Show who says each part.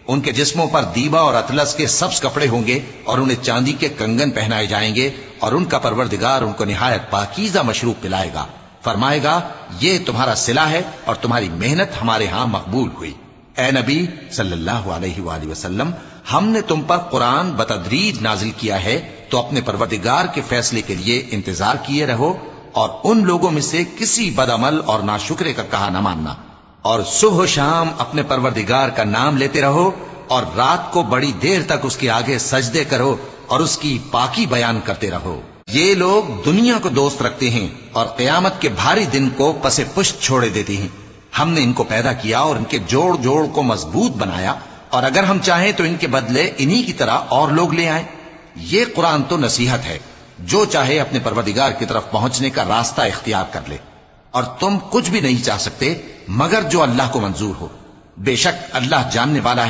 Speaker 1: ان کے جسموں پر دیبا اور اطلس کے سبز کپڑے ہوں گے اور انہیں چاندی کے کنگن پہنائے جائیں گے، اور ان کا پروردگار ان کو نہایت پاکیزہ مشروب پلائے گا، فرمائے گا یہ تمہارا صلہ ہے اور تمہاری محنت ہمارے ہاں مقبول ہوئی۔ اے نبی صلی اللہ علیہ وآلہ وسلم، ہم نے تم پر قرآن بتدریج نازل کیا ہے، تو اپنے پروردگار کے فیصلے کے لیے انتظار کیے رہو، اور ان لوگوں میں سے کسی بدعمل اور ناشکرے کا کہا نہ ماننا، اور صبح و شام اپنے پروردگار کا نام لیتے رہو، اور رات کو بڑی دیر تک اس کے آگے سجدے کرو اور اس کی پاکی بیان کرتے رہو۔ یہ لوگ دنیا کو دوست رکھتے ہیں اور قیامت کے بھاری دن کو پس پشت چھوڑے دیتے ہیں۔ ہم نے ان کو پیدا کیا اور ان کے جوڑ جوڑ کو مضبوط بنایا، اور اگر ہم چاہیں تو ان کے بدلے انہی کی طرح اور لوگ لے آئیں۔ یہ قرآن تو نصیحت ہے، جو چاہے اپنے پروردگار کی طرف پہنچنے کا راستہ اختیار کر لے، اور تم کچھ بھی نہیں چاہ سکتے مگر جو اللہ کو منظور ہو۔ بے شک اللہ جاننے والا ہے